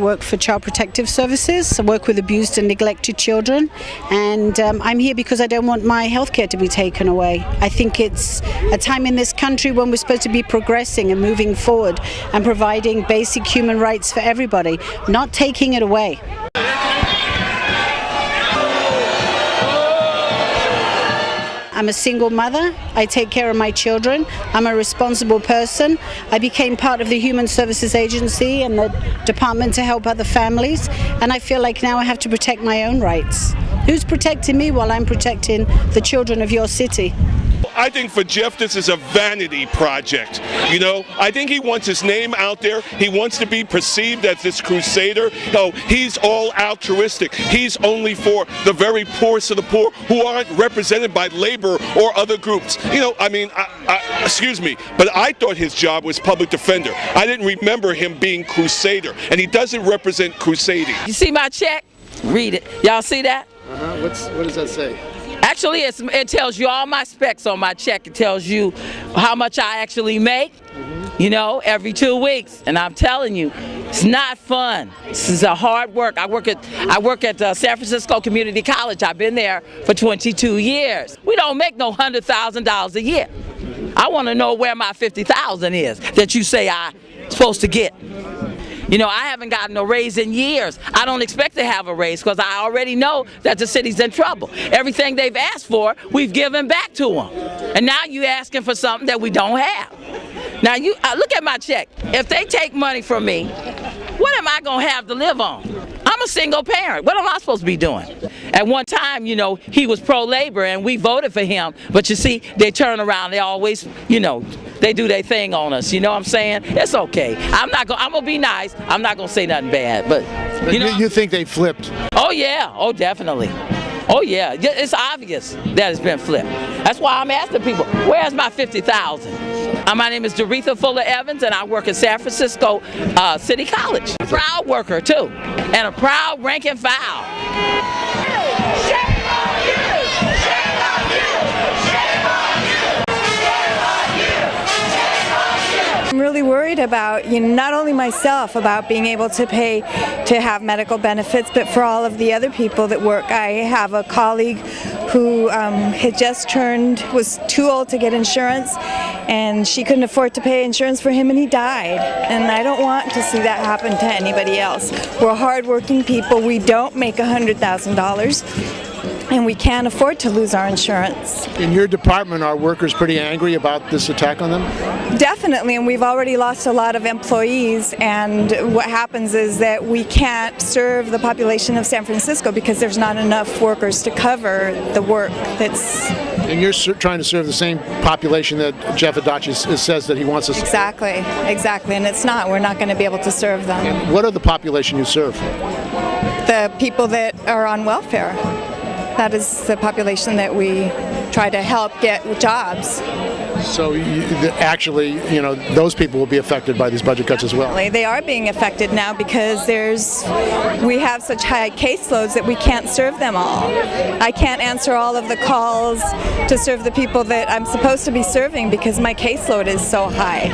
work for Child Protective Services. I work with abused and neglected children, and I'm here because I don't want my health care to be taken away. I think it's a time in this country when we're supposed to be progressing and moving forward and providing basic human rights for everybody, not taking it away. I'm a single mother. I take care of my children. I'm a responsible person. I became part of the Human Services Agency and the department to help other families, and I feel like now I have to protect my own rights. Who's protecting me while I'm protecting the children of your city? I think for Jeff this is a vanity project. You know, I think he wants his name out there. He wants to be perceived as this crusader. No, he's all altruistic. He's only for the very poorest of the poor who aren't represented by labor or other groups. You know, I mean, excuse me, but I thought his job was public defender. I didn't remember him being crusader, and he doesn't represent crusading. You see my check? Read it. Y'all see that? What does that say? Actually, it tells you all my specs on my check. It tells you how much I actually make, you know, every 2 weeks. And I'm telling you, it's not fun. This is a hard work. I work at San Francisco Community College. I've been there for 22 years. We don't make no $100,000 a year. I want to know where my $50,000 is that you say I'm supposed to get. You know, I haven't gotten a raise in years. I don't expect to have a raise because I already know that the city's in trouble. Everything they've asked for, we've given back to them. And now you're asking for something that we don't have. Now, you look at my check. If they take money from me, what am I going to have to live on? I'm a single parent. What am I supposed to be doing? At one time, you know, he was pro-labor and we voted for him. But you see, they turn around. They always, you know, they do their thing on us. You know what I'm saying? It's okay. I'm gonna be nice. I'm not gonna say nothing bad. But you know, you think they flipped? Oh yeah. Oh definitely. Oh yeah. It's obvious that it's been flipped. That's why I'm asking people, where's my $50,000? My name is Doretha Fuller Evans, and I work at San Francisco City College. A proud worker too, and a proud rank and file. Shame on you! Shame on you! Shame on you! I'm really worried about, not only myself, about being able to pay to have medical benefits, but for all of the other people that work. I have a colleague who had just was too old to get insurance, and she couldn't afford to pay insurance for him, and he died. And I don't want to see that happen to anybody else. We're hardworking people. We don't make $100,000. And we can't afford to lose our insurance. In your department, are workers pretty angry about this attack on them? Definitely, and we've already lost a lot of employees, and what happens is that we can't serve the population of San Francisco because there's not enough workers to cover the work that's... And you're trying to serve the same population that Jeff Adachi says that he wants us to... Exactly, and it's not. We're not going to be able to serve them. And what are the population you serve? The people that are on welfare. That is the population that we try to help get jobs. So actually, those people will be affected by these budget cuts as well. They are being affected now because we have such high caseloads that we can't serve them all. I can't answer all of the calls to serve the people that I'm supposed to be serving because my caseload is so high.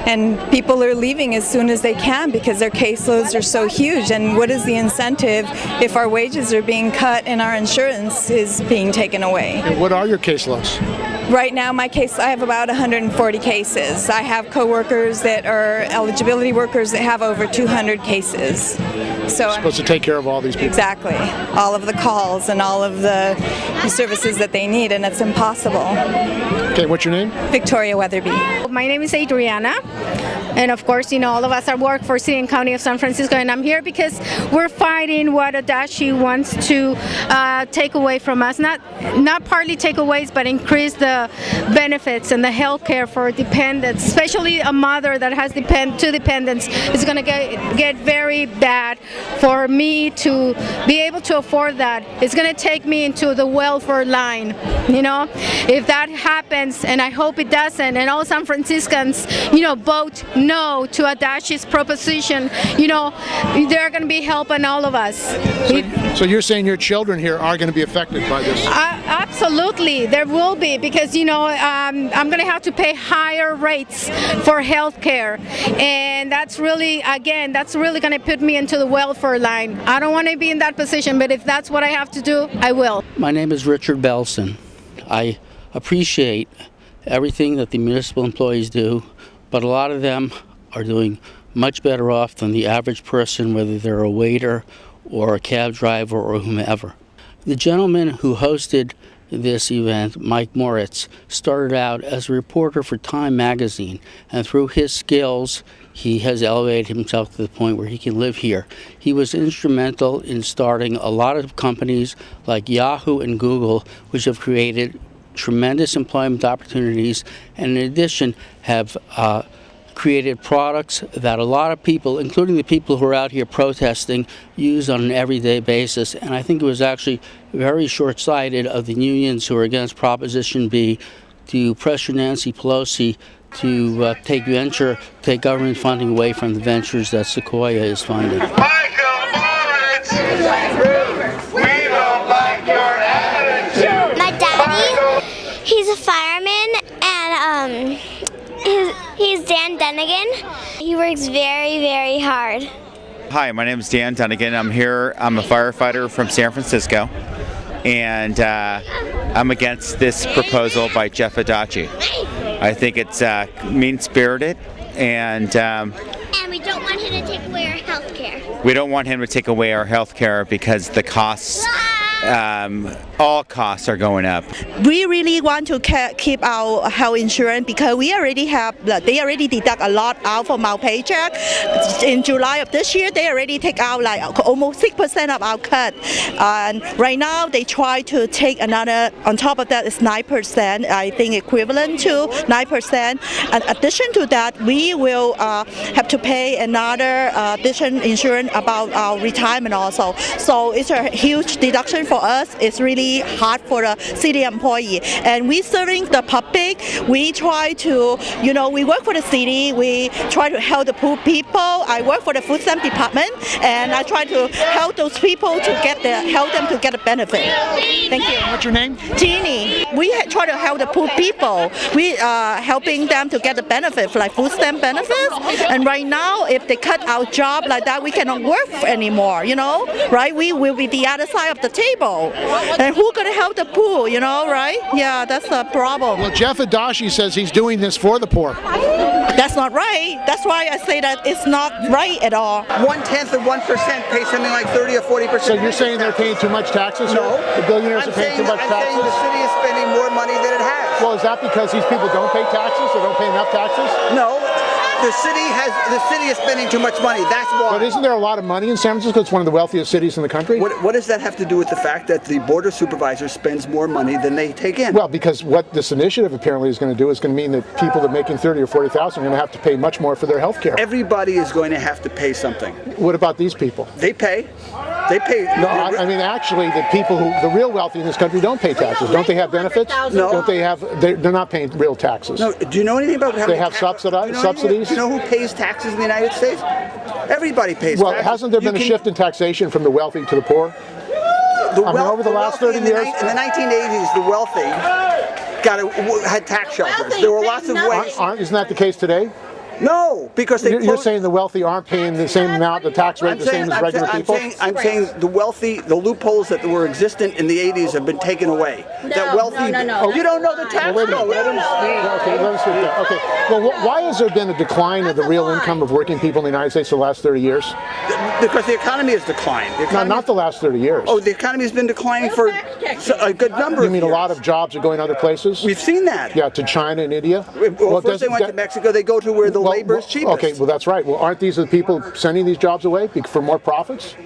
And people are leaving as soon as they can because their caseloads are so huge. And what is the incentive if our wages are being cut and our insurance is being taken away? And what are your caseloads? Right now, I have about 140 cases. I have coworkers that are eligibility workers that have over 200 cases. So you're supposed to take care of all these people. Exactly. All of the calls and all of the services that they need, and it's impossible. Okay, what's your name? Victoria Weatherby. My name is Adriana, and of course, all of us are work for City and County of San Francisco, and I'm here because we're fighting what Adachi wants to take away from us. Not partly takeaways, but increase the benefits and the health care for dependents, especially a mother that has two dependents. It's going to get very bad for me to be able to afford that. It's going to take me into the welfare line, If that happens, and I hope it doesn't, and all San Franciscans, vote no to Adachi's proposition, they're going to be helping all of us. So you're saying your children here are going to be affected by this? Absolutely, there will be, because I'm going to have to pay higher rates for health care, and that's really going to put me into the welfare line. I don't want to be in that position, but if that's what I have to do, I will. My name is Richard Belson. I appreciate everything that the municipal employees do, but a lot of them are doing much better off than the average person, whether they're a waiter or a cab driver or whomever. The gentleman who hosted this event, Mike Moritz, started out as a reporter for Time magazine, and through his skills he has elevated himself to the point where he can live here. He was instrumental in starting a lot of companies like Yahoo and Google, which have created tremendous employment opportunities, and in addition have created products that a lot of people, including the people who are out here protesting, use on an everyday basis. And I think it was actually very short-sighted of the unions who are against Proposition B to pressure Nancy Pelosi to take government funding away from the ventures that Sequoia is funding. Michael Moritz! We don't like your attitude! My daddy, he's a fireman, and he's Dan Dunnigan. He works very, very hard. Hi, my name is Dan Dunnigan. I'm a firefighter from San Francisco, and I'm against this proposal by Jeff Adachi. I think it's mean-spirited, and we don't want him to take away our health care. We don't want him to take away our health care because the costs, all costs are going up. We really want to keep our health insurance because they already deduct a lot out from our paycheck. In July of this year, they already take out like almost 6% of our cut. And right now, they try to take another, on top of that is 9%, I think equivalent to 9%. In addition to that, we will have to pay another additional insurance about our retirement also. So it's a huge deduction for us. It's really hard for the city employee, and we serving the public. We try to, we work for the city. We try to help the poor people. I work for the food stamp department, and I try to help those people to help them to get a benefit. Thank you. What's your name? Teeny. We try to help the poor people. We are helping them to get the benefit, like food stamp benefits. And right now, if they cut our job like that, we cannot work anymore. Right? We will be the other side of the table. And who's going to help the poor, right? Yeah, that's the problem. Well, Jeff Adachi says he's doing this for the poor. That's not right. That's why I say that it's not right at all. 1/10 of 1% pays something like 30 or 40%. So you're saying they're paying too much taxes? No. The billionaires are paying too much taxes? I'm saying the city is spending more money than it has. Well, is that because these people don't pay taxes or don't pay enough taxes? No. The city is spending too much money. That's why. But isn't there a lot of money in San Francisco? It's one of the wealthiest cities in the country. What does that have to do with the fact that the board of supervisors spends more money than they take in? Well, because what this initiative apparently is going to do is going to mean that people that are making $30,000 or $40,000 are going to have to pay much more for their health care. Everybody is going to have to pay something. What about these people? They pay. They pay. No, I mean actually, the people the real wealthy in this country don't pay taxes. Don't they have benefits? No. Don't they have? They're not paying real taxes. No. Do you know anything about how they have subsidies? Do you know who pays taxes in the United States? Everybody pays taxes. Well, hasn't there been a shift in taxation from the wealthy to the poor? Over the last 30 years? In the 1980s, the wealthy had tax shelters. There were lots of ways. Isn't that the case today? No, because you're saying the wealthy aren't paying the same amount, the tax rate, the same as regular people? I'm saying the wealthy, the loopholes that were existent in the 80s have been taken away. That wealthy. No. Oh, you don't know the tax? Well, okay, let me speak there. Okay. Well, why has there been a decline of the real income of working people in the United States the last 30 years? Because the economy has declined. Not the last 30 years. Oh, the economy has been declining for a good number of years. You mean a lot of jobs are going other places? We've seen that. Yeah, to China and India? Well, first they went to Mexico. They go to where the labor is cheapest. Okay, well that's right. Well, aren't these the people sending these jobs away for more profits?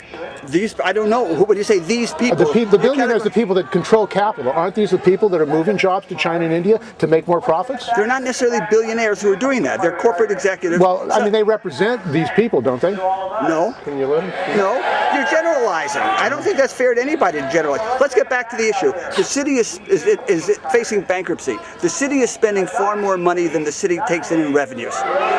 I don't know. What do you say, these people? The billionaires, the people that control capital, aren't these the people that are moving jobs to China and India to make more profits? They're not necessarily billionaires who are doing that. They're corporate executives. Well, I mean, they represent these people, don't they? No. Can you let them? No. You're generalizing. I don't think that's fair to anybody to generalize. Let's get back to the issue. The city is facing bankruptcy. The city is spending far more money than the city takes in revenues.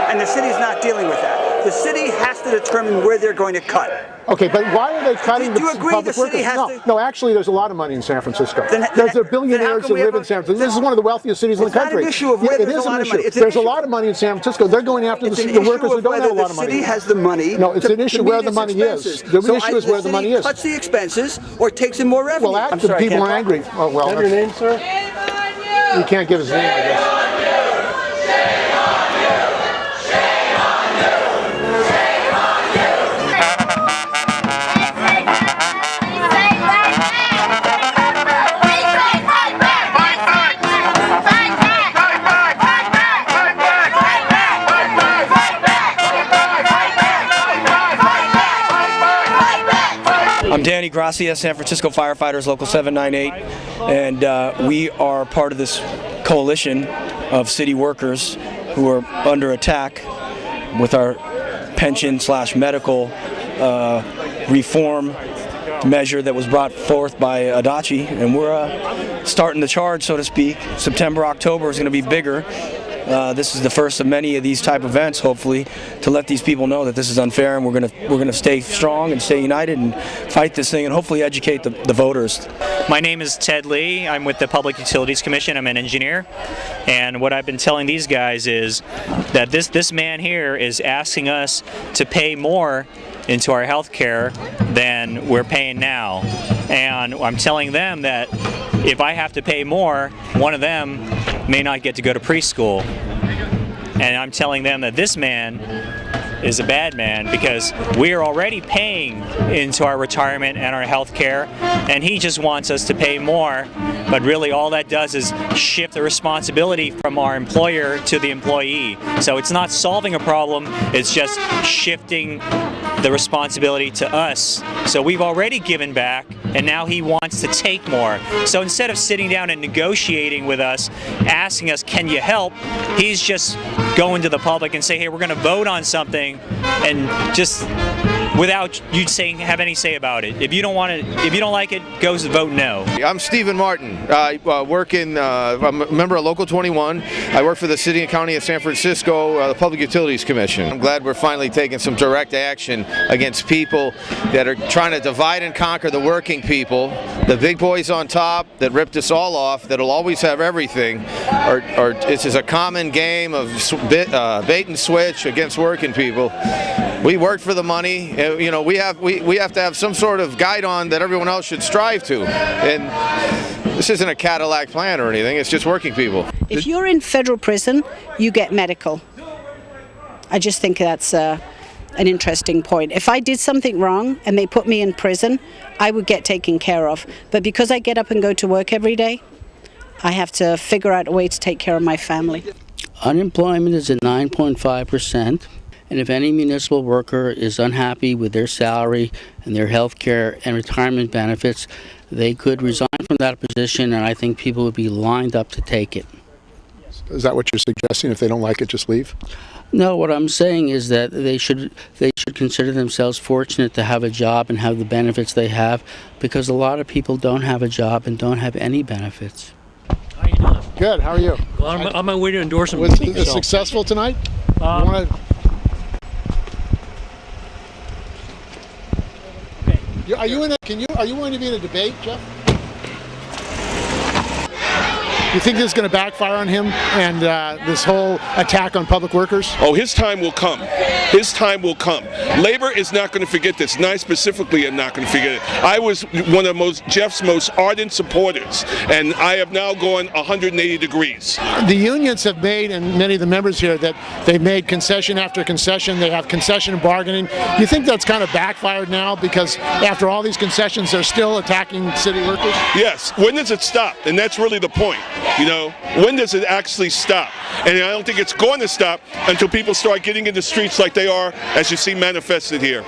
and the city's not dealing with that. The city has to determine where they're going to cut. Okay, but why are they cutting Do you agree public the city workers? has to? No, actually, there's a lot of money in San Francisco. Then There's billionaires that live in San Francisco. This is one of the wealthiest cities in the country. It's not an issue of whether it there's is a lot an of money. issue. It's an There's a issue. lot of money in San Francisco. They're going after the workers who don't have a lot of money. The city has the money. No, it's an issue where the money is. The issue is where the money is. Cuts the expenses or takes in more revenue. Well, actually, people are angry. Oh, well, Have your name, sir? You can't give his name, I guess. I'm Danny Gracia, San Francisco Firefighters, Local 798, and we are part of this coalition of city workers who are under attack with our pension/medical reform measure that was brought forth by Adachi, and we're starting the charge, so to speak. September, October is going to be bigger. This is the first of many of these type events, hopefully, to let these people know that this is unfair, and we're going to stay strong and stay united and fight this thing and hopefully educate the voters. My name is Ted Lee. I'm with the Public Utilities Commission. I'm an engineer, and what I've been telling these guys is that this man here is asking us to pay more into our health care than we're paying now, and I'm telling them that if I have to pay more, one of them may not get to go to preschool. And I'm telling them that this man is a bad man because we are already paying into our retirement and our health care, and he just wants us to pay more, but really all that does is shift the responsibility from our employer to the employee. So it's not solving a problem, it's just shifting the responsibility to us. So we've already given back, and now he wants to take more. So instead of sitting down and negotiating with us, asking us, can you help, he's just going to the public and say, hey, we're going to vote on something, and just without you have any say about it. If you don't want it, if you don't like it, go vote no. I'm Stephen Martin. I work I'm a member of Local 21. I work for the City and County of San Francisco, the Public Utilities Commission. I'm glad we're finally taking some direct action against people that are trying to divide and conquer the working people. The big boys on top that ripped us all off, that'll always have everything, this is a common game of bait and switch against working people. We work for the money. You know, we have to have some sort of guide on that everyone else should strive to. And this isn't a Cadillac plan or anything, it's just working people. If you're in federal prison, you get medical. I just think that's an interesting point. If I did something wrong and they put me in prison, I would get taken care of. But because I get up and go to work every day, I have to figure out a way to take care of my family. Unemployment is at 9.5%. And if any municipal worker is unhappy with their salary and their health care and retirement benefits, they could resign from that position, and I think people would be lined up to take it. Is that what you're suggesting? If they don't like it, just leave? No, what I'm saying is that they should consider themselves fortunate to have a job and have the benefits they have, because a lot of people don't have a job and don't have any benefits. How you doing? Good. How are you? Well, I'm on my way to endorse him. Was it successful tonight? Are you willing to be in a debate, Jeff? You think this is going to backfire on him and this whole attack on public workers? Oh, his time will come. His time will come. Labor is not going to forget this, and I specifically am not going to forget it. I was one of Jeff's most ardent supporters, and I have now gone 180 degrees. The unions have made, and many of the members here, that they've made concession after concession. They have concession bargaining. You think that's kind of backfired now because after all these concessions, they're still attacking city workers? Yes. When does it stop? And that's really the point. You know, when does it actually stop? And I don't think it's going to stop until people start getting in the streets like they are, as you see manifested here.